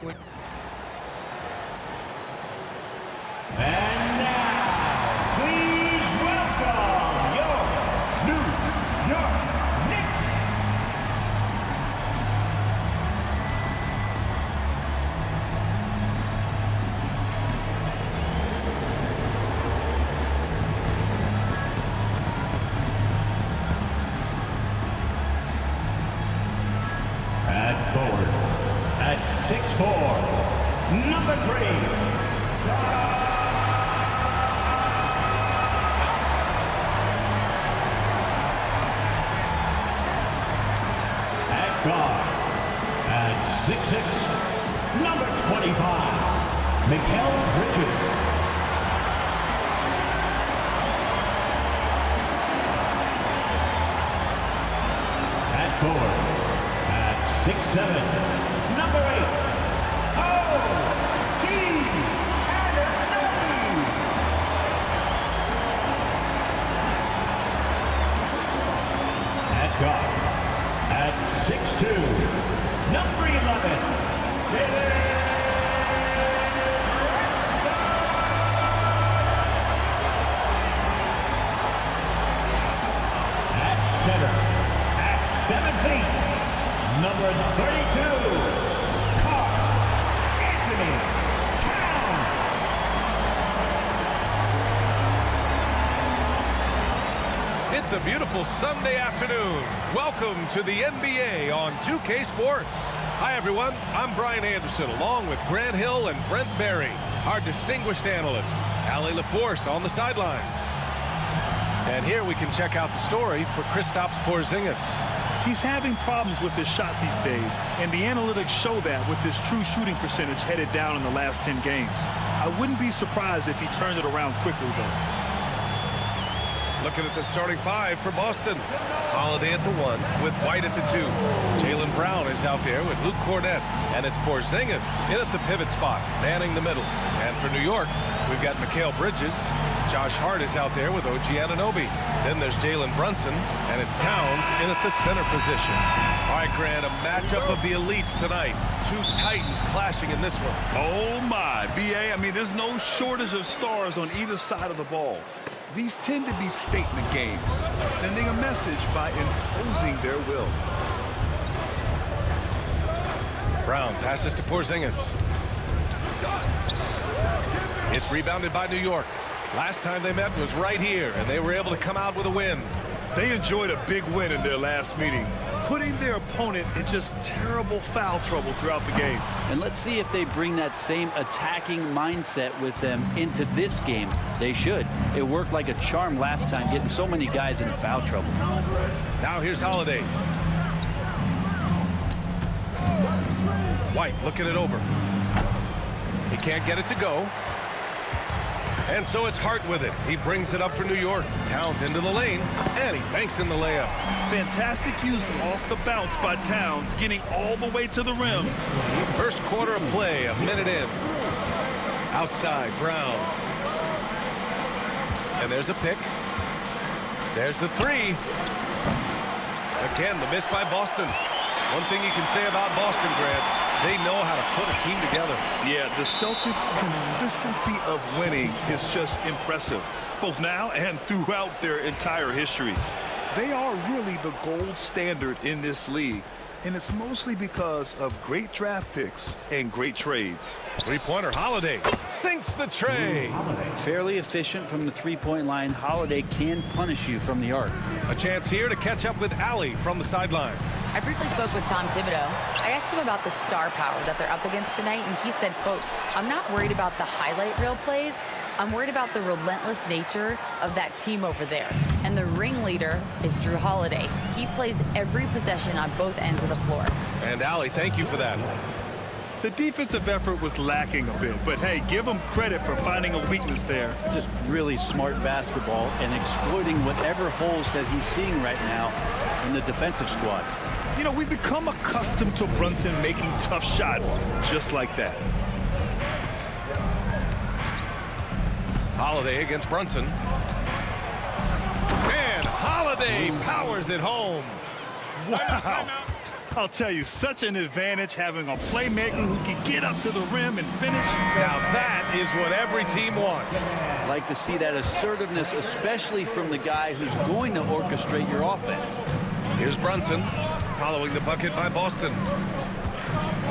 And now, please welcome your New York Knicks. At forward, at 6'4", number 3. Guard at 6'6", number 25, Bridges. At forward, at 6'7", number 8, at guard at 6'2", number 11, at center, at 7 feet, number 32, Anthony Towns. It's a beautiful Sunday afternoon. Welcome to the NBA on 2K Sports. Hi, everyone. I'm Brian Anderson, along with Grant Hill and Brent Barry, our distinguished analyst, Allie LaForce on the sidelines. And here we can check out the story for Kristaps Porzingis. He's having problems with his shot these days, and the analytics show that with his true shooting percentage headed down in the last 10 games. I wouldn't be surprised if he turned it around quickly, though. Looking at the starting five for Boston. Holiday at the 1 with White at the 2. Jaylen Brown is out there with Luke Cornett. And it's Porzingis in at the pivot spot, manning the middle. And for New York, we've got Mikal Bridges. Josh Hart is out there with OG Anunoby. Then there's Jalen Brunson, and it's Towns in at the center position. All right, Grant, a matchup of the elites tonight. Two Titans clashing in this one. Oh, my. B.A., I mean, there's no shortage of stars on either side of the ball. These tend to be statement games, sending a message by imposing their will. Brown passes to Porzingis. It's rebounded by New York. Last time they met was right here, and they were able to come out with a win. They enjoyed a big win in their last meeting, putting their opponent in just terrible foul trouble throughout the game. And let's see if they bring that same attacking mindset with them into this game. They should. It worked like a charm last time, getting so many guys into foul trouble. Now here's Holiday. White looking it over. He can't get it to go. And so it's Hart with it. He brings it up for New York. Towns into the lane, and he banks in the layup. Fantastic use off the bounce by Towns, getting all the way to the rim. First quarter of play, a minute in. Outside, Brown. And there's a pick. There's the three. Again, the miss by Boston. One thing you can say about Boston, Grant, they know how to put a team together. Yeah, the Celtics' consistency of winning is just impressive, both now and throughout their entire history. They are really the gold standard in this league, and it's mostly because of great draft picks and great trades. Three-pointer, Holiday sinks the tray. Fairly efficient from the three-point line. Holiday can punish you from the arc. A chance here to catch up with Allie from the sideline. I briefly spoke with Tom Thibodeau. I asked him about the star power that they're up against tonight, and he said, quote, "I'm not worried about the highlight reel plays. I'm worried about the relentless nature of that team over there." And the ringleader is Drew Holiday. He plays every possession on both ends of the floor. And Allie, thank you for that. The defensive effort was lacking a bit, but hey, give him credit for finding a weakness there. Just really smart basketball and exploiting whatever holes that he's seeing right now in the defensive squad. You know, we've become accustomed to Brunson making tough shots just like that. Holiday against Brunson. And Holiday powers it home. Wow. I'll tell you, such an advantage having a playmaker who can get up to the rim and finish. Now that is what every team wants. Like to see that assertiveness, especially from the guy who's going to orchestrate your offense. Here's Brunson following the bucket by Boston.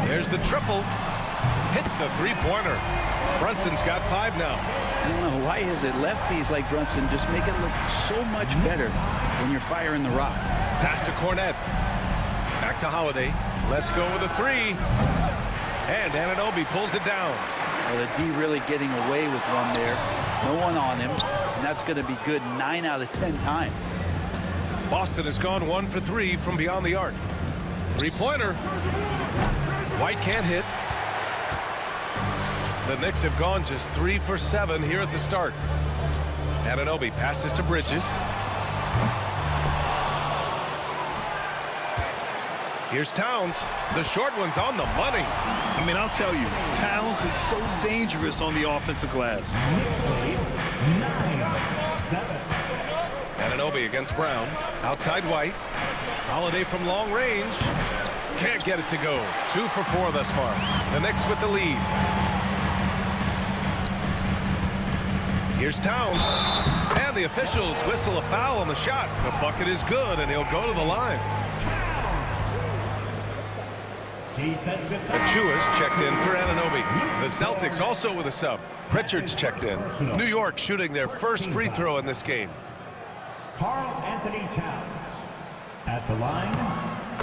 There's the triple. Hits the three-pointer. Brunson's got 5 now. I don't know, why is it lefties like Brunson just make it look so much better when you're firing the rock? Pass to Cornette. Back to Holiday. Let's go with a 3. And Anunoby pulls it down. Well, the D really getting away with one there. No one on him. And that's going to be good 9 out of 10 times. Boston has gone 1 for 3 from beyond the arc. Three-pointer. White can't hit. The Knicks have gone just 3 for 7 here at the start. Anunoby passes to Bridges. Here's Towns. The short one's on the money. I mean, I'll tell you, Towns is so dangerous on the offensive glass. 9-7. Anunoby against Brown. Outside White. Holiday from long range. Can't get it to go. 2 for 4 thus far. The Knicks with the lead. Here's Towns. And the officials whistle a foul on the shot. The bucket is good, and he'll go to the line. Defensive Achua's checked in for Anunoby. The Celtics also with a sub. Pritchard's checked in. New York shooting their first free throw in this game. Karl Anthony Towns at the line.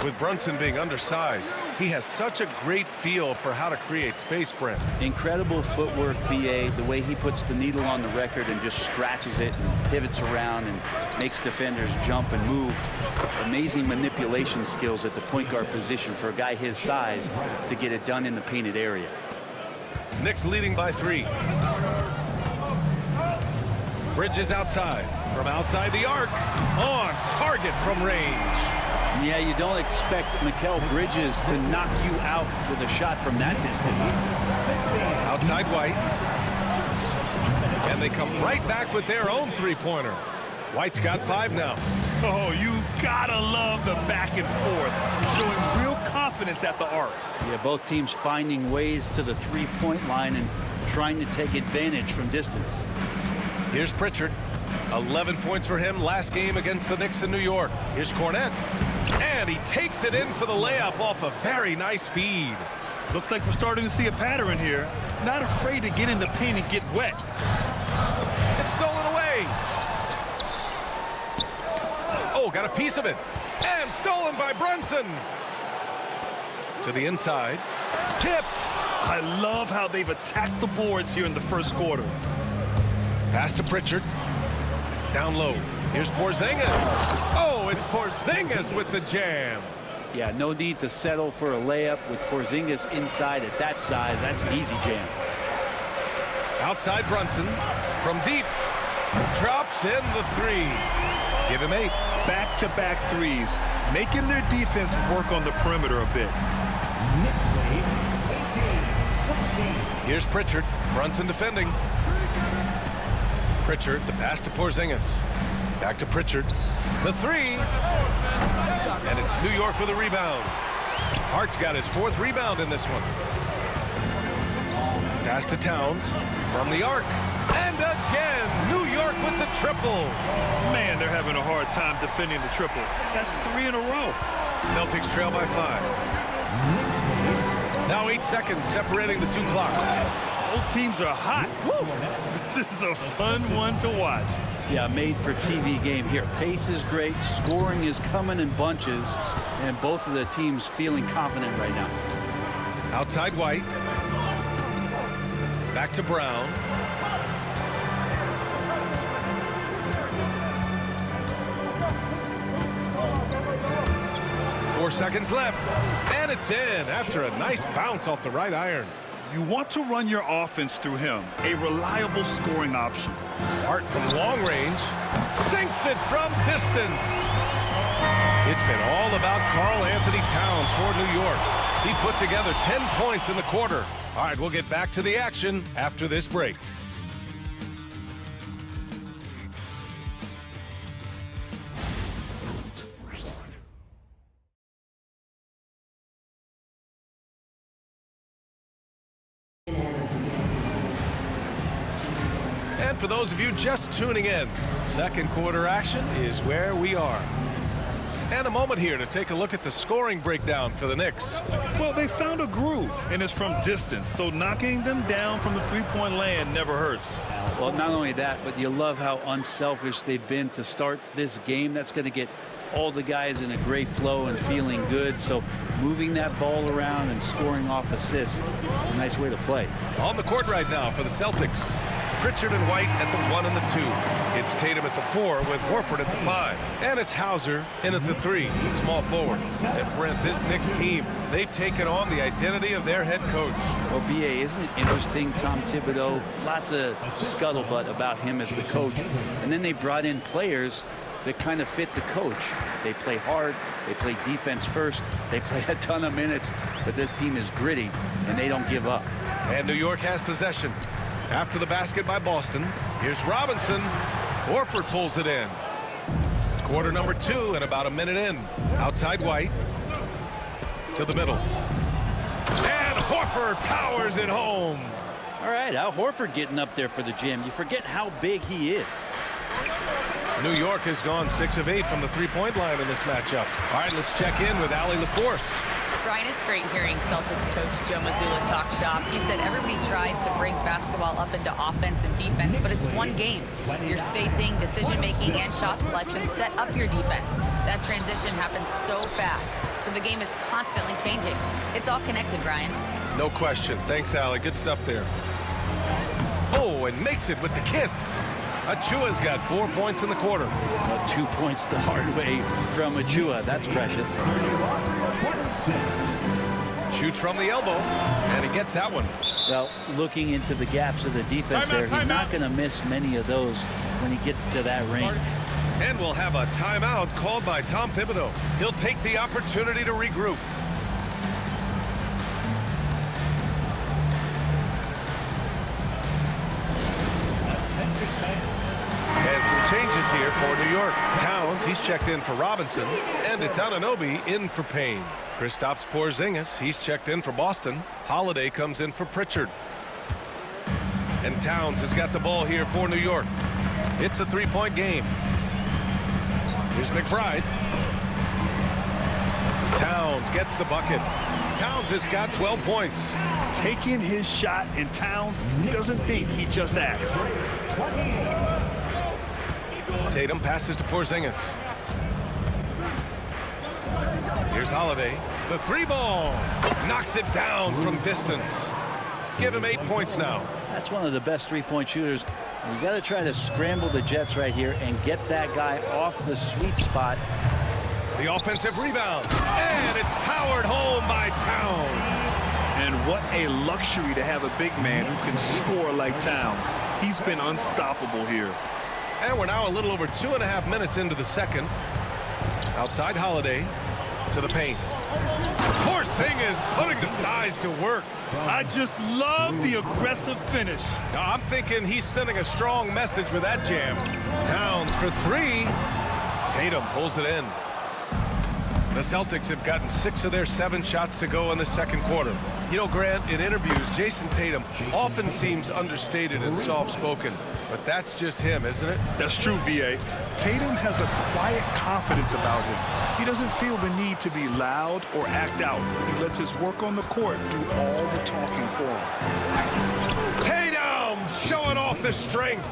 With Brunson being undersized, he has such a great feel for how to create space, Brent. Incredible footwork, BA, the way he puts the needle on the record and just scratches it and pivots around and makes defenders jump and move. Amazing manipulation skills at the point guard position for a guy his size to get it done in the painted area. Knicks leading by 3. Bridges outside. From outside the arc. On target from range. Yeah, you don't expect Mikal Bridges to knock you out with a shot from that distance. Outside White. And they come right back with their own three-pointer. White's got 5 now. Oh, you gotta love the back and forth, showing real confidence at the arc. Yeah, both teams finding ways to the three-point line and trying to take advantage from distance. Here's Pritchard. 11 points for him last game against the Knicks in New York. Here's Cornette. And he takes it in for the layup off a very nice feed. Looks like we're starting to see a pattern here. Not afraid to get in the paint and get wet. It's stolen away. Oh, got a piece of it. And stolen by Brunson. To the inside. Tipped. I love how they've attacked the boards here in the first quarter. Pass to Pritchard. Down low. Here's Porzingis. Oh, it's Porzingis with the jam. Yeah, no need to settle for a layup with Porzingis inside at that size. That's an easy jam. Outside Brunson. From deep. Drops in the 3. Give him 8. Back-to-back threes, making their defense work on the perimeter a bit. Knicks lead 18-16. Here's Pritchard. Brunson defending. Pritchard, the pass to Porzingis. Back to Pritchard. The 3. And it's New York with a rebound. Hart's got his 4th rebound in this one. Pass to Towns. From the arc. And again, New York with the triple. Man, they're having a hard time defending the triple. That's 3 in a row. Celtics trail by 5. Now 8 seconds separating the 2 clocks. Both teams are hot. Woo! This is a fun one to watch. Yeah, made for TV game here. Pace is great. Scoring is coming in bunches. And both of the teams feeling confident right now. Outside White. Back to Brown. Four seconds left. And it's in after a nice bounce off the right iron. You want to run your offense through him, a reliable scoring option. Hart from long range sinks it from distance. It's been all about Karl Anthony Towns for New York. He put together 10 points in the quarter. All right, we'll get back to the action after this break. And for those of you just tuning in, second quarter action is where we are. And a moment here to take a look at the scoring breakdown for the Knicks. Well, they found a groove, and it's from distance, so knocking them down from the three-point land never hurts. Well, not only that, but you love how unselfish they've been to start this game. That's going to get all the guys in a great flow and feeling good. So moving that ball around and scoring off assists, it's a nice way to play. On the court right now for the Celtics, Pritchard and White at the 1 and the 2. It's Tatum at the 4 with Horford at the 5. And it's Hauser in at the 3, the small forward. And Brent, this Knicks team, they've taken on the identity of their head coach. Well, B.A., isn't it interesting? Tom Thibodeau, lots of scuttlebutt about him as the coach. And then they brought in players that kind of fit the coach. They play hard, they play defense first, they play a ton of minutes, but this team is gritty and they don't give up. And New York has possession. After the basket by Boston, here's Robinson. Horford pulls it in. Quarter number 2 and about a minute in. Outside White. To the middle. And Horford powers it home. All right, Al Horford getting up there for the gym. You forget how big he is. New York has gone 6 of 8 from the three-point line in this matchup. All right, let's check in with Allie LaForce. Brian, it's great hearing Celtics coach Joe Mazzulla talk shop. He said everybody tries to bring basketball up into offense and defense, but it's one game. Your spacing, decision-making, and shot selection set up your defense. That transition happens so fast, so the game is constantly changing. It's all connected, Brian. No question. Thanks, Allie. Good stuff there. Oh, and makes it with the kiss. Achua's got 4 points in the quarter. 2 points the hard way from Achua. That's precious. Shoots from the elbow, and he gets that one. Well, looking into the gaps of the defense there, he's not going to miss many of those when he gets to that range. And we'll have a timeout called by Tom Thibodeau. He'll take the opportunity to regroup. And some changes here for New York. Towns, he's checked in for Robinson, and it's Anunoby in for Payne. Kristaps Porzingis, he's checked in for Boston. Holiday comes in for Pritchard. And Towns has got the ball here for New York. It's a three-point game. Here's McBride. Towns gets the bucket. Towns has got 12 points. Taking his shot, and Towns doesn't think, he just acts. Tatum passes to Porzingis. Here's Holiday. The three ball. Knocks it down from distance. Give him 8 points now. That's one of the best three-point shooters. You got to try to scramble the Jets right here and get that guy off the sweet spot. The offensive rebound. And it's powered home by Towns. And what a luxury to have a big man who can score like Towns. He's been unstoppable here. And we're now a little over 2.5 minutes into the second. Outside Holiday to the paint. Porzingis putting the size to work. I just love the aggressive finish. I'm thinking he's sending a strong message with that jam. Towns for 3. Tatum pulls it in. The Celtics have gotten 6 of their 7 shots to go in the second quarter. You know, Grant, in interviews, Jason Tatum often seems understated and soft-spoken. But that's just him, isn't it? That's true, B.A. Tatum has a quiet confidence about him. He doesn't feel the need to be loud or act out. He lets his work on the court do all the talking for him. Tatum showing off the strength.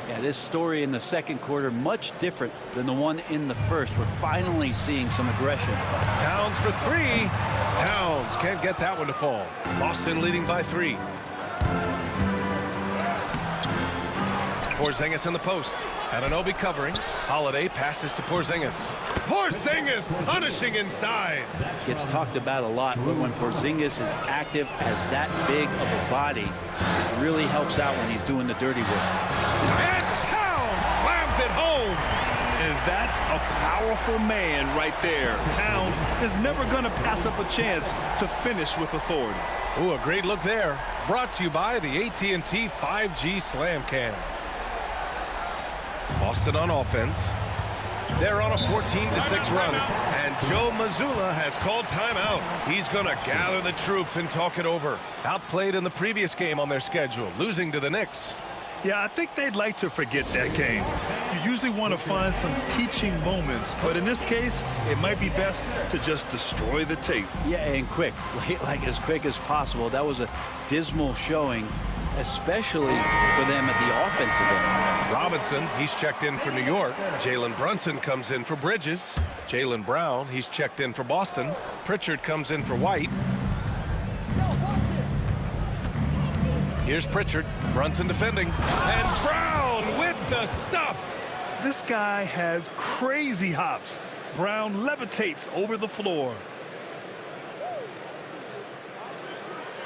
Yeah, this story in the second quarter much different than the one in the first. We're finally seeing some aggression. Towns for 3. Towns can't get that one to fall. Boston leading by 3. Porzingis in the post. Anunoby covering. Holiday passes to Porzingis. Porzingis punishing inside. Gets talked about a lot, but when Porzingis is active as that big of a body, it really helps out when he's doing the dirty work. And Towns slams it home. And that's a powerful man right there. Towns is never going to pass up a chance to finish with authority. Ooh, a great look there. Brought to you by the AT&T 5G Slam Cam. Boston on offense. They're on a 14-6 run. And Joe Mazzulla has called timeout. He's going to gather the troops and talk it over. Outplayed in the previous game on their schedule, losing to the Knicks. Yeah, I think they'd like to forget that game. You usually want to find some teaching moments, but in this case, it might be best to just destroy the tape. Yeah, and quick, like as quick as possible. That was a dismal showing, especially for them at the offensive end. Robinson, he's checked in for New York. Jalen Brunson comes in for Bridges. Jalen Brown, he's checked in for Boston. Pritchard comes in for White. Here's Pritchard, Brunson defending, and Brown with the stuff. This guy has crazy hops. Brown levitates over the floor.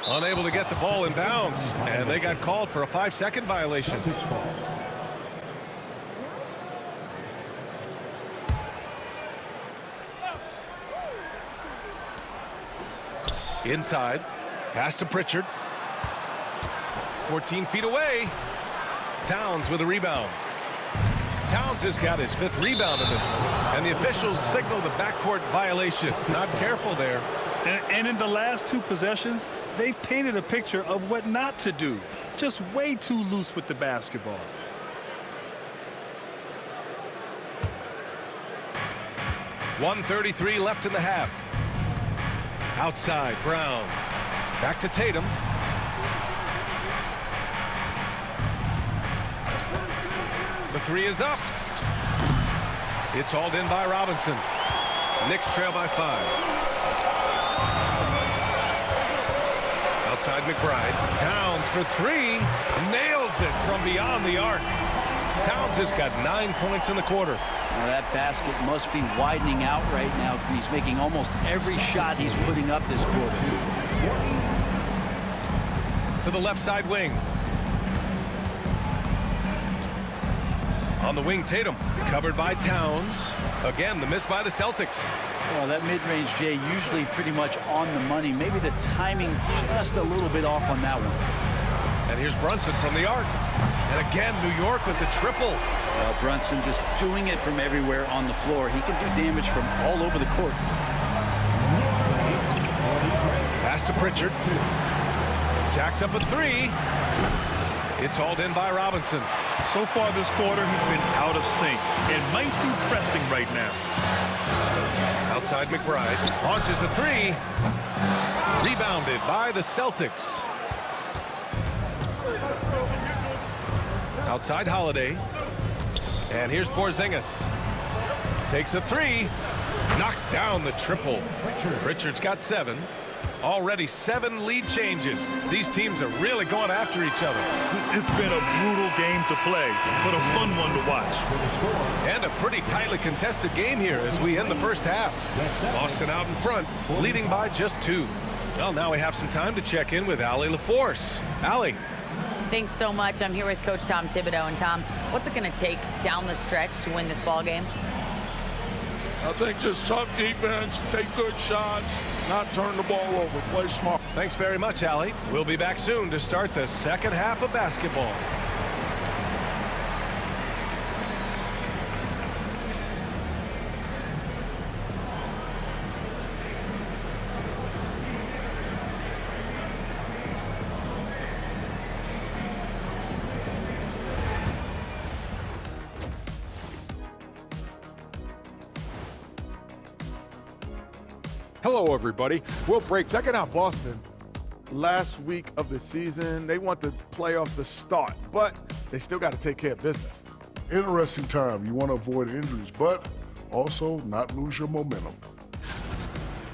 Unable to get the ball in bounds, and they got called for a 5-second violation. Celtics ball. Inside, pass to Pritchard. 14 feet away. Towns with a rebound. Towns has got his 5th rebound in this one. And the officials signal the backcourt violation. Not careful there. And in the last 2 possessions, they've painted a picture of what not to do. Just way too loose with the basketball. .133 left in the half. Outside, Brown. Back to Tatum. The 3 is up. It's hauled in by Robinson. Knicks trail by 5. Outside McBride. Towns for 3. Nails it from beyond the arc. Towns has got 9 points in the quarter. Well, that basket must be widening out right now. He's making almost every shot he's putting up this quarter. To the left side wing. On the wing, Tatum. Covered by Towns. Again, the miss by the Celtics. Well, that mid-range, Jay, usually pretty much on the money. Maybe the timing just a little bit off on that one. And here's Brunson from the arc. And again, New York with the triple. Brunson just doing it from everywhere on the floor. He can do damage from all over the court. Pass to Pritchard. Jacks up a 3. It's hauled in by Robinson. So far this quarter, he's been out of sync and might be pressing right now. Outside McBride. Launches a 3. Rebounded by the Celtics. Outside Holiday. And here's Porzingis. Takes a 3. Knocks down the triple. Pritchard's got 7. Already 7 lead changes. These teams are really going after each other. It's been a brutal game to play, but a fun one to watch. And a pretty tightly contested game here as we end the first half. Boston out in front, leading by just 2. Well, now we have some time to check in with Allie LaForce. Allie. Thanks so much. I'm here with Coach Tom Thibodeau. And Tom, what's it going to take down the stretch to win this ball game? I think just tough defense, take good shots, not turn the ball over, play smart. Thanks very much, Allie. We'll be back soon to start the second half of basketball. Hello, everybody. We'll break. Checking out Boston. Last week of the season, they want the playoffs to start, but they still got to take care of business. Interesting time. You want to avoid injuries, but also not lose your momentum.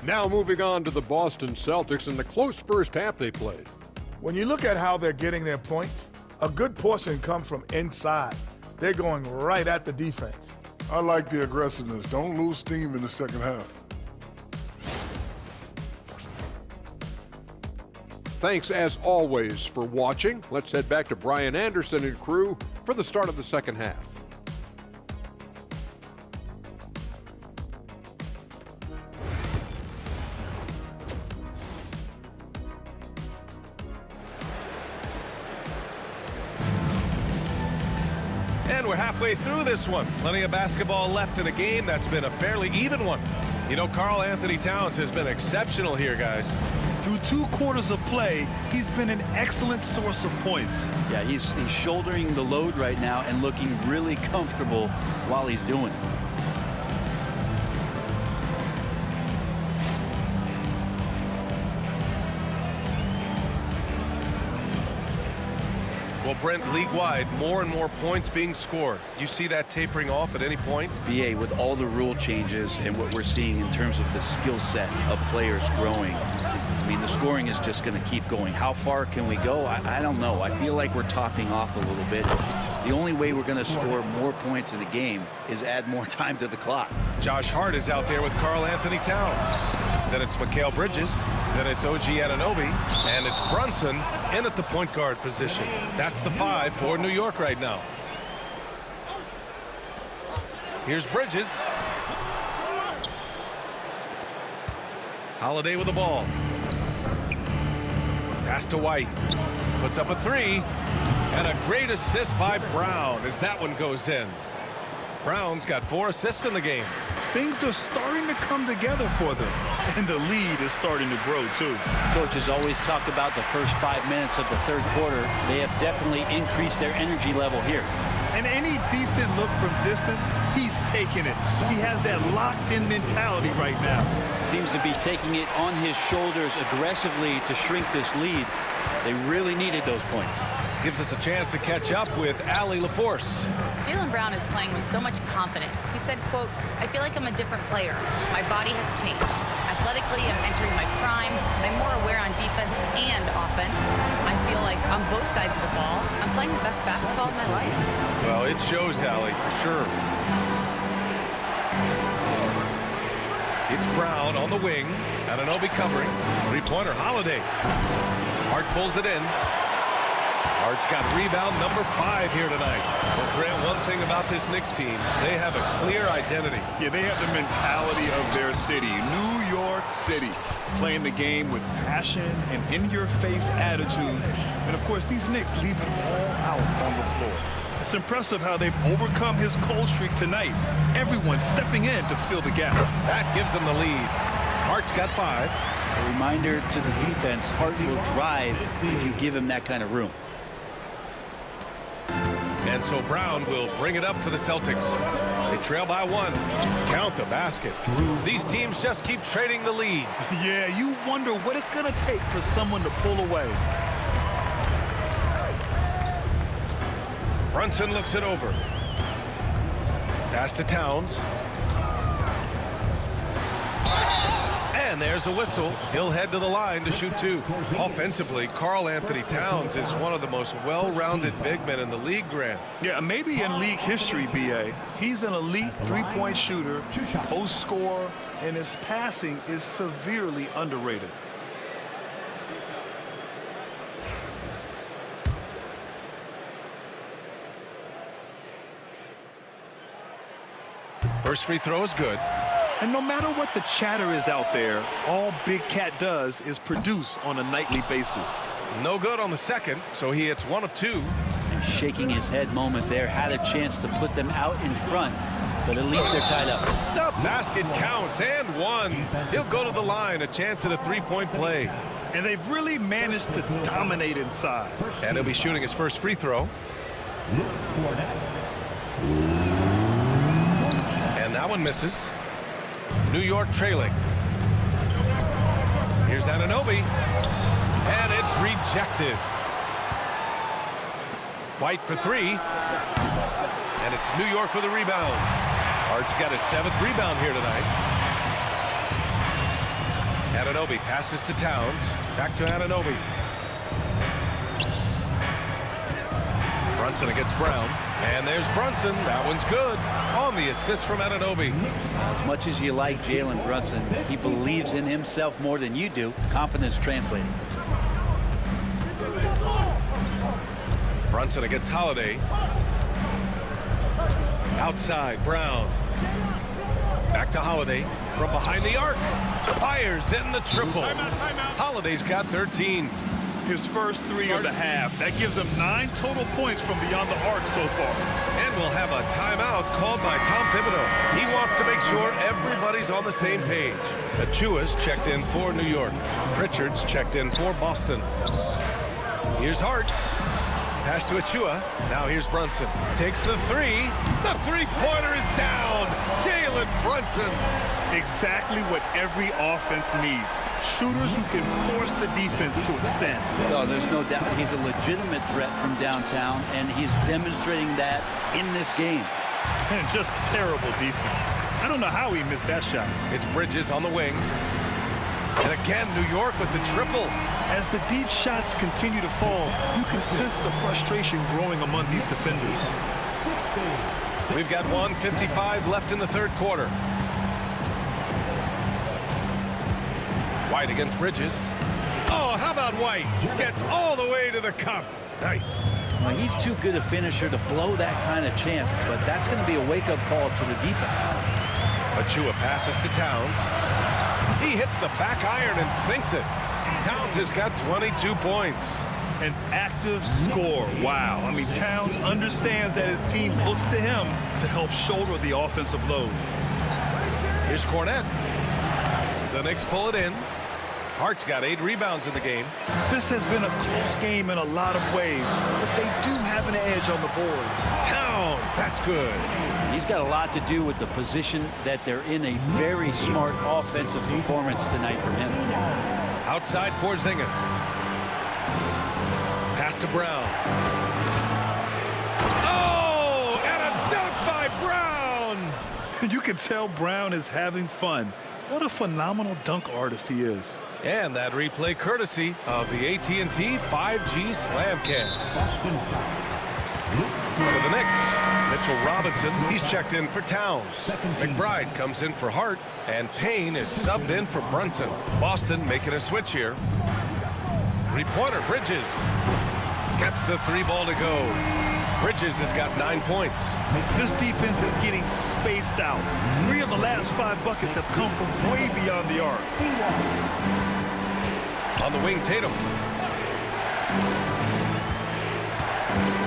Now moving on to the Boston Celtics and the close first half they played. When you look at how they're getting their points, a good portion comes from inside. They're going right at the defense. I like the aggressiveness. Don't lose steam in the second half. Thanks, as always, for watching. Let's head back to Brian Anderson and crew for the start of the second half. And we're halfway through this one. Plenty of basketball left in a game that's been a fairly even one. You know, Karl Anthony Towns has been exceptional here, guys. Through 2 quarters of play, he's been an excellent source of points. Yeah, he's shouldering the load right now and looking really comfortable while he's doing it. Well, Brent, league-wide, more and more points being scored. You see that tapering off at any point? BA, with all the rule changes and what we're seeing in terms of the skill set of players growing, I mean, the scoring is just going to keep going. How far can we go? I don't know. I feel like we're topping off a little bit. The only way we're going to score more points in the game is add more time to the clock. Josh Hart is out there with Karl Anthony Towns. Then it's Mikal Bridges. Then it's OG Anunoby. And it's Brunson in at the point guard position. That's the 5 for New York right now. Here's Bridges. Holiday with the ball. Pass to White. Puts up a 3. And a great assist by Brown as that one goes in. Brown's got 4 assists in the game. Things are starting to come together for them, and the lead is starting to grow too. Coaches always talk about the first 5 minutes of the third quarter. They have definitely increased their energy level here. And any decent look from distance, he's taking it. He has that locked-in mentality right now. Seems to be taking it on his shoulders aggressively to shrink this lead. They really needed those points. Gives us a chance to catch up with Allie LaForce. Jaylen Brown is playing with so much confidence. He said, quote, "I feel like I'm a different player. My body has changed. Athletically, I'm entering my prime. I'm more aware on defense and offense. I feel like on both sides of the ball, I'm playing the best basketball of my life." Well, it shows, Allie, for sure. It's Brown on the wing. Anunoby covering. 3-pointer, Holiday. Hart pulls it in. Hart's got rebound number 5 here tonight. Well, Grant, one thing about this Knicks team, they have a clear identity. Yeah, they have the mentality of their city, New York City, playing the game with passion and in-your-face attitude. And, of course, these Knicks leave it all out on the floor. It's impressive how they've overcome his cold streak tonight. Everyone stepping in to fill the gap. That gives them the lead. Hart's got 5. A reminder to the defense, Hart will drive if you give him that kind of room. And so Brown will bring it up for the Celtics. They trail by 1. Count the basket. These teams just keep trading the lead. Yeah, you wonder what it's going to take for someone to pull away. Brunson looks it over. Pass to Towns. And there's a whistle. He'll head to the line to shoot 2. Offensively, Karl Anthony Towns is one of the most well-rounded big men in the league, Grant. Yeah, maybe in league history, B.A. He's an elite three-point shooter, post scorer, and his passing is severely underrated. First free throw is good. And no matter what the chatter is out there, all Big Cat does is produce on a nightly basis. No good on the second, so he hits 1 of 2. And shaking his head moment there, had a chance to put them out in front, but at least they're tied up. The basket counts, and 1. He'll go to the line, a chance at a 3-point play. And they've really managed to dominate inside. And he'll be shooting his first free throw. And that one misses. New York trailing. Here's Anunoby. And it's rejected. White for 3. And it's New York with a rebound. Hart's got his 7th rebound here tonight. Anunoby passes to Towns. Back to Anunoby. Brunson against Brown. And there's Brunson. That one's good. On the assist from Anunoby. As much as you like Jalen Brunson, he believes in himself more than you do. Confidence translating. Brunson against Holiday. Outside, Brown. Back to Holiday. From behind the arc. Fires in the triple. Holiday's got 13. his first 3 of the half. That gives him 9 total points from beyond the arc so far. And we'll have a timeout called by Tom Thibodeau. He wants to make sure everybody's on the same page. Achua's checked in for New York. Pritchard's checked in for Boston. Here's Hart. Pass to Achua. Now here's Brunson. Takes the 3. The three-pointer is down. Jalen Brunson. Exactly what every offense needs. Shooters who can force the defense to extend. No, there's no doubt he's a legitimate threat from downtown, and he's demonstrating that in this game. And just terrible defense. I don't know how he missed that shot. It's Bridges on the wing. And again, New York with the triple. As the deep shots continue to fall, you can sense the frustration growing among these defenders. We've got 1:55 left in the third quarter. White against Bridges. Oh, how about White? Gets all the way to the cup. Nice. Well, he's too good a finisher to blow that kind of chance, but that's going to be a wake-up call to the defense. Achua passes to Towns. He hits the back iron and sinks it. Towns has got 22 points. An active score. Wow. I mean, Towns understands that his team looks to him to help shoulder the offensive load. Here's Cornette. The Knicks pull it in. Hart's got 8 rebounds in the game. This has been a close game in a lot of ways, but they do have an edge on the boards. Towns, that's good. He's got a lot to do with the position that they're in. A very smart offensive performance tonight from him. Outside Porzingis. Pass to Brown. Oh, and a dunk by Brown. You can tell Brown is having fun. What a phenomenal dunk artist he is. And that replay courtesy of the AT&T 5G Slam Cam. For the Knicks, Mitchell Robinson, he's checked in for Towns. McBride comes in for Hart, and Payne is subbed in for Brunson. Boston making a switch here. Three-pointer, Bridges. Gets the 3 ball to go. Bridges has got 9 points. This defense is getting spaced out. 3 of the last 5 buckets have come from way beyond the arc. On the wing, Tatum.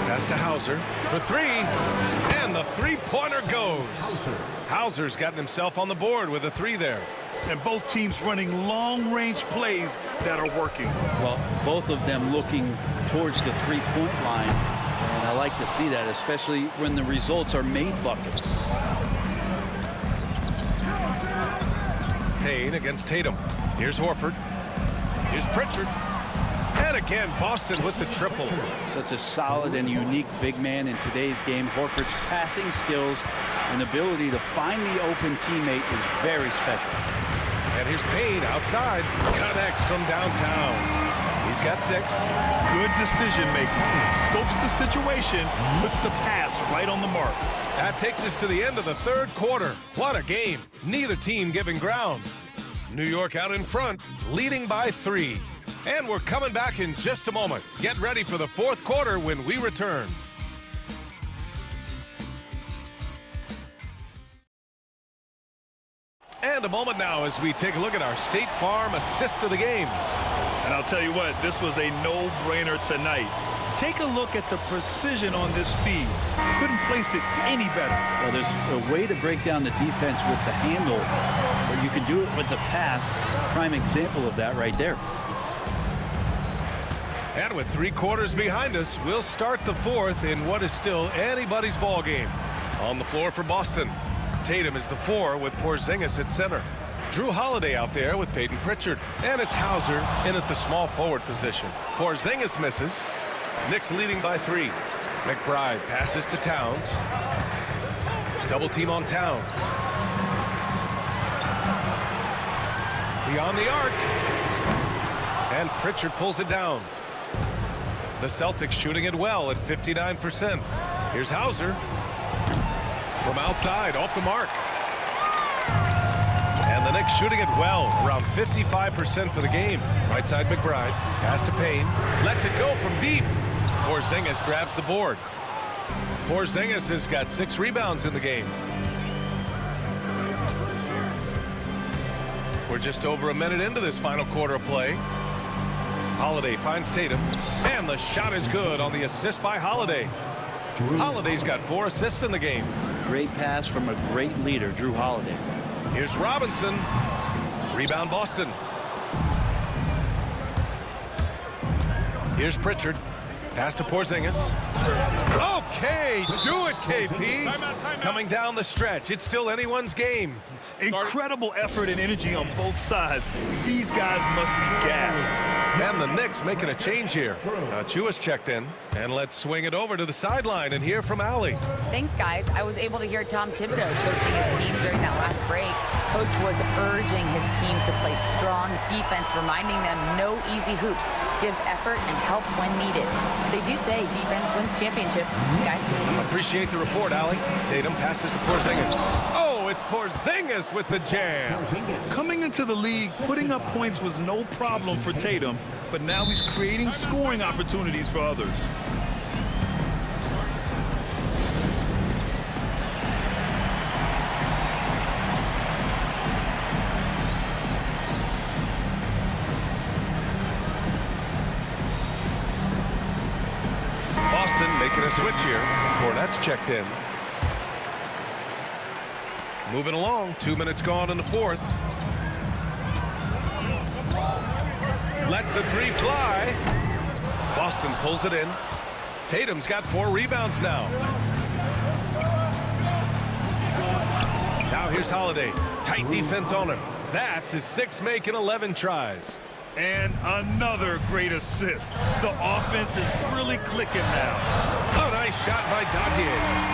Pass to Hauser for 3, and the three-pointer goes. Hauser's gotten himself on the board with a 3 there. And both teams running long-range plays that are working. Well, both of them looking towards the three-point line, and I like to see that, especially when the results are made buckets. Payne against Tatum. Here's Horford. Here's Pritchard. And again, Boston with the triple. Such a solid and unique big man in today's game. Horford's passing skills and ability to find the open teammate is very special. And here's Payne outside. Connects from downtown. He's got 6. Good decision making. Scopes the situation, puts the pass right on the mark. That takes us to the end of the third quarter. What a game. Neither team giving ground. New York out in front, leading by 3. And we're coming back in just a moment. Get ready for the fourth quarter when we return. And a moment now as we take a look at our State Farm assist of the game. And I'll tell you what, this was a no-brainer tonight. Take a look at the precision on this feed. Couldn't place it any better. Well, there's a way to break down the defense with the handle, but you can do it with the pass. Prime example of that right there. And with 3 quarters behind us, we'll start the fourth in what is still anybody's ball game. On the floor for Boston, Tatum is the 4 with Porzingis at center. Drew Holiday out there with Peyton Pritchard. And it's Hauser in at the small forward position. Porzingis misses. Knicks leading by 3. McBride passes to Towns. Double team on Towns. Beyond the arc. And Pritchard pulls it down. The Celtics shooting it well at 59%. Here's Hauser. From outside, off the mark. And the Knicks shooting it well, around 55% for the game. Right side McBride, pass to Payne, lets it go from deep. Porzingis grabs the board. Porzingis has got 6 rebounds in the game. We're just over a minute into this final quarter of play. Holiday finds Tatum, and the shot is good on the assist by Holiday. Holiday's got 4 assists in the game. Great pass from a great leader, Drew Holiday. Here's Robinson. Rebound Boston. Here's Pritchard. Pass to Porzingis. Okay, do it, KP. Coming down the stretch. It's still anyone's game. Incredible effort and energy on both sides. These guys must be gassed. And the Knicks making a change here. Chua's checked in. And let's swing it over to the sideline and hear from Allie. Thanks, guys. I was able to hear Tom Thibodeau coaching his team during that last break. Coach was urging his team to play strong defense, reminding them no easy hoops. Give effort and help when needed. They do say defense wins championships, guys. Appreciate the report, Allie. Tatum passes to Porzingis. Oh, it's Porzingis with the jam. Coming into the league, putting up points was no problem for Tatum, but now he's creating scoring opportunities for others. Boston making a switch here. Cornette's checked in. Moving along, 2 minutes gone in the fourth. Lets the 3 fly. Boston pulls it in. Tatum's got 4 rebounds now. Now here's Holiday. Tight defense on him. That's his 6th make in 11 tries. And another great assist. The offense is really clicking now. Oh, nice shot by Dadier.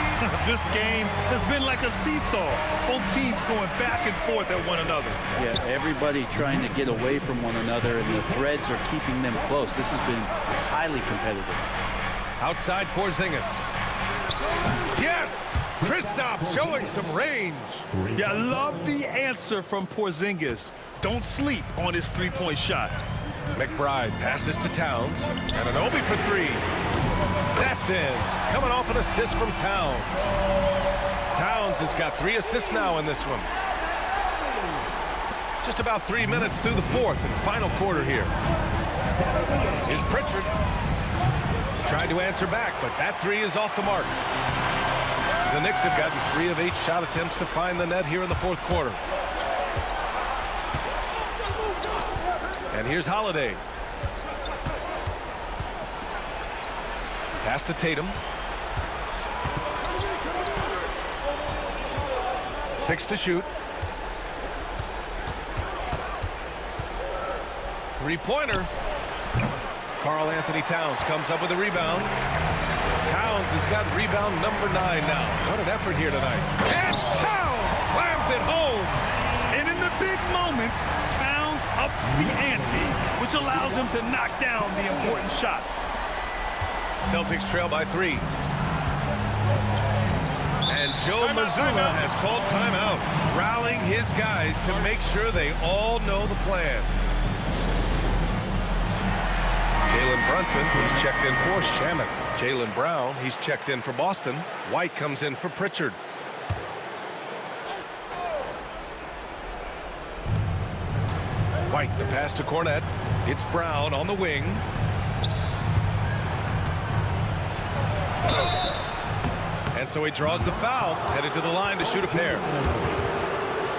This game has been like a seesaw. Both teams going back and forth at one another. Yeah, everybody trying to get away from one another, and the threads are keeping them close. This has been highly competitive. Outside Porzingis. Yes! Kristaps showing some range. Yeah, I love the answer from Porzingis. Don't sleep on his three-point shot. McBride passes to Towns. And an Obi for 3. That's in. Coming off an assist from Towns. Towns has got 3 assists now in this one. Just about 3 minutes through the fourth and final quarter here. Here's Pritchard. Tried to answer back, but that 3 is off the mark. The Knicks have gotten 3 of 8 shot attempts to find the net here in the fourth quarter. And here's Holiday. Pass to Tatum. 6 to shoot. 3-pointer. Karl Anthony Towns comes up with a rebound. Towns has got rebound number 9 now. What an effort here tonight. And Towns slams it home. And in the big moments, Towns ups the ante, which allows him to knock down the important shots. Celtics trail by 3. And Joe Mazzulla has called timeout, rallying his guys to make sure they all know the plan. Jalen Brunson, he's checked in for Shamet. Jaylen Brown, he's checked in for Boston. White comes in for Pritchard. White, the pass to Cornette. It's Brown on the wing. And so he draws the foul, headed to the line to shoot a pair.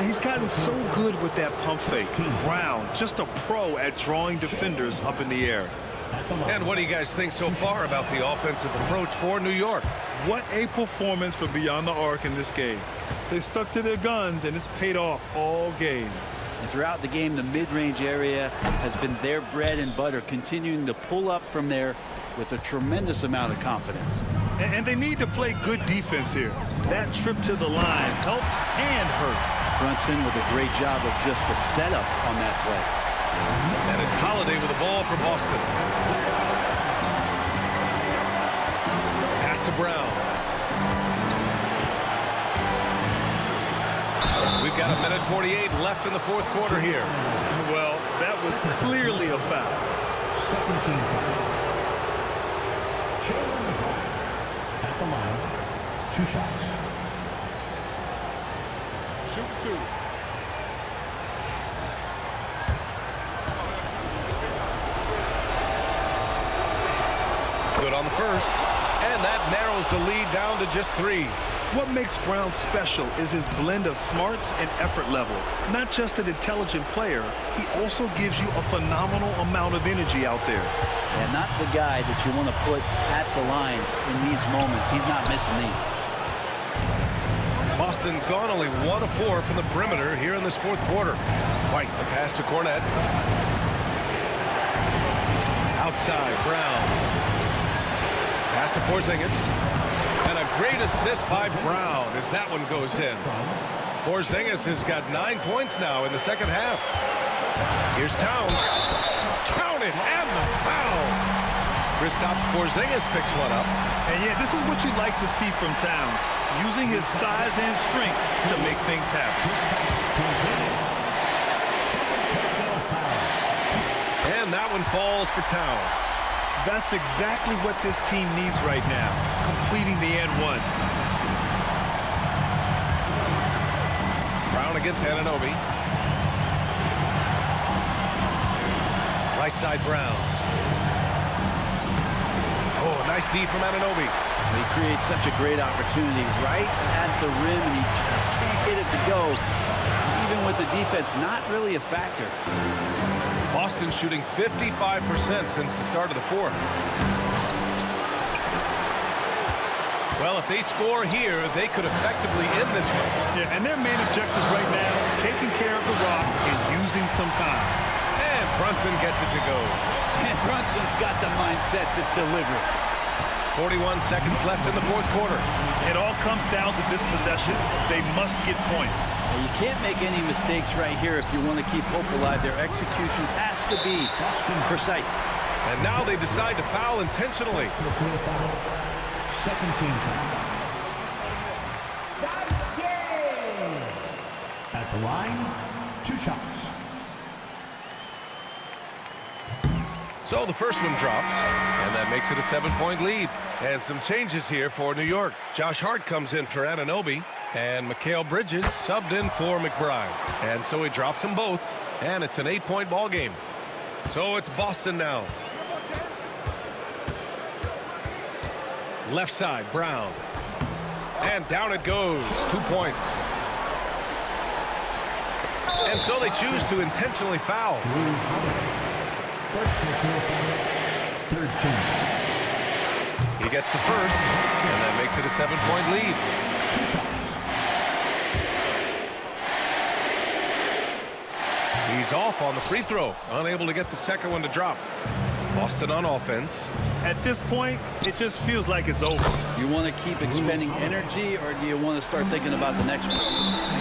He's gotten so good with that pump fake. Brown, just a pro at drawing defenders up in the air. And what do you guys think so far about the offensive approach for New York? What a performance from beyond the arc in this game. They stuck to their guns, and it's paid off all game. And throughout the game, the mid-range area has been their bread and butter, continuing to pull up from there with a tremendous amount of confidence. And they need to play good defense here. That trip to the line helped and hurt. Brunson with a great job of just the setup on that play. And it's Holiday with the ball for Boston. Pass to Brown. We've got 1:48 left in the fourth quarter here. Well, that was clearly a foul. Second team foul. At the line, 2 shots. Shoot 2. Good on the first. And that narrows the lead down to just 3. What makes Brown special is his blend of smarts and effort level. Not just an intelligent player, he also gives you a phenomenal amount of energy out there. And not the guy that you want to put at the line in these moments. He's not missing these. Boston's gone only 1 of 4 from the perimeter here in this fourth quarter. White, the pass to Cornette. Outside, Brown. Pass to Porzingis. And a great assist by Brown as that one goes in. Porzingis has got 9 points now in the second half. Here's Towns. Count it, and the foul. Kristaps Porzingis picks one up. And yeah, this is what you like to see from Towns, using his size and strength to make things happen. And that one falls for Towns. That's exactly what this team needs right now, completing the and one. Brown against Anunoby. Right side, Brown. Oh, nice D from Anunoby. He creates such a great opportunity right at the rim, and he just can't get it to go. Even with the defense, not really a factor. Boston shooting 55% since the start of the fourth. Well, if they score here, they could effectively end this one. Yeah, and their main objectives right now, taking care of the rock and using some time. And Brunson gets it to go. And Brunson's got the mindset to deliver. 41 seconds left in the fourth quarter. It all comes down to this possession. They must get points. Well, you can't make any mistakes right here if you want to keep hope alive. Their execution has to be precise. And now they decide to foul intentionally. Second team foul. At the line, 2 shots. So the first one drops, and that makes it a 7-point lead. And some changes here for New York. Josh Hart comes in for Anunoby, and Mikal Bridges subbed in for McBride. And so he drops them both, and it's an 8-point ball game. So it's Boston now. Left side, Brown. And down it goes, 2 points. And so they choose to intentionally foul. First personal foul, third team. He gets the first, and that makes it a 7-point lead. 2 shots. He's off on the free throw, unable to get the second one to drop. Boston on offense. At this point, it just feels like it's over. You want to keep expending energy, or do you want to start thinking about the next one?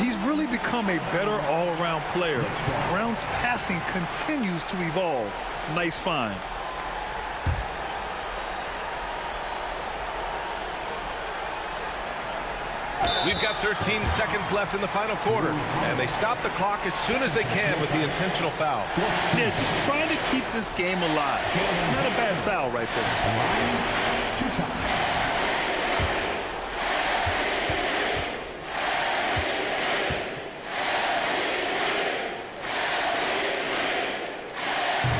He's really become a better all-around player. Brown's passing continues to evolve. Nice find. We've got 13 seconds left in the final quarter, and they stop the clock as soon as they can with the intentional foul. Yeah, just trying to keep this game alive. Not a bad foul right there. 2 shots.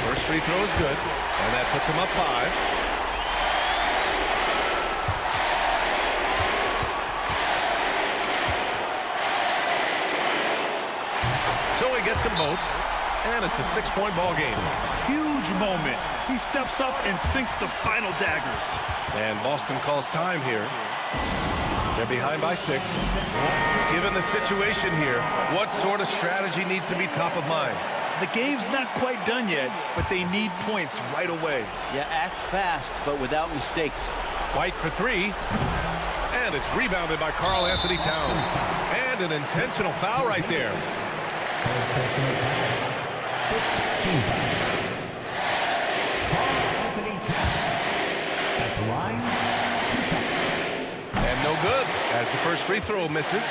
First free throw is good, and that puts him up 5. So he gets them both, and it's a 6-point ball game. Huge moment. He steps up and sinks the final daggers. And Boston calls time here. They're behind by 6. Given the situation here, what sort of strategy needs to be top of mind? The game's not quite done yet, but they need points right away. Yeah, act fast, but without mistakes. White for 3. And it's rebounded by Karl Anthony Towns. And an intentional foul right there. Team foul. Karl Anthony Towns. At the line, 2 shots. And no good as the first free throw misses.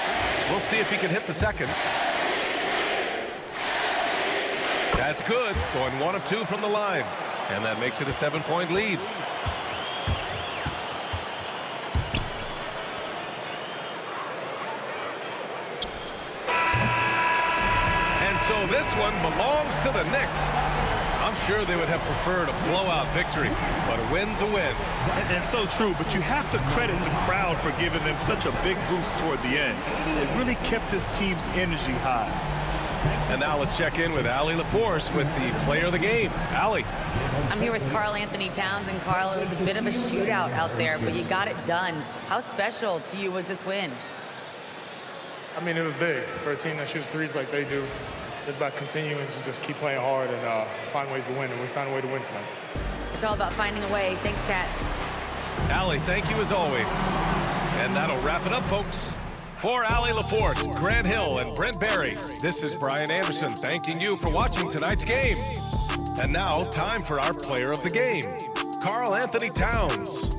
We'll see if he can hit the second. That's good. Going 1 of 2 from the line. And that makes it a 7-point lead. So this one belongs to the Knicks. I'm sure they would have preferred a blowout victory, but a win's a win. And so true, but you have to credit the crowd for giving them such a big boost toward the end. It really kept this team's energy high. And now let's check in with Allie LaForce with the player of the game. Allie. I'm here with Karl Anthony Towns, and Karl, it was a bit of a shootout out there, but you got it done. How special to you was this win? I mean, it was big for a team that shoots threes like they do. It's about continuing to just keep playing hard and find ways to win, and we found a way to win tonight. It's all about finding a way. Thanks, Kat. Allie, thank you as always. And that'll wrap it up, folks. For Allie LaForce, Grant Hill, and Brent Barry, this is Brian Anderson thanking you for watching tonight's game. And now, time for our player of the game, Karl Anthony Towns.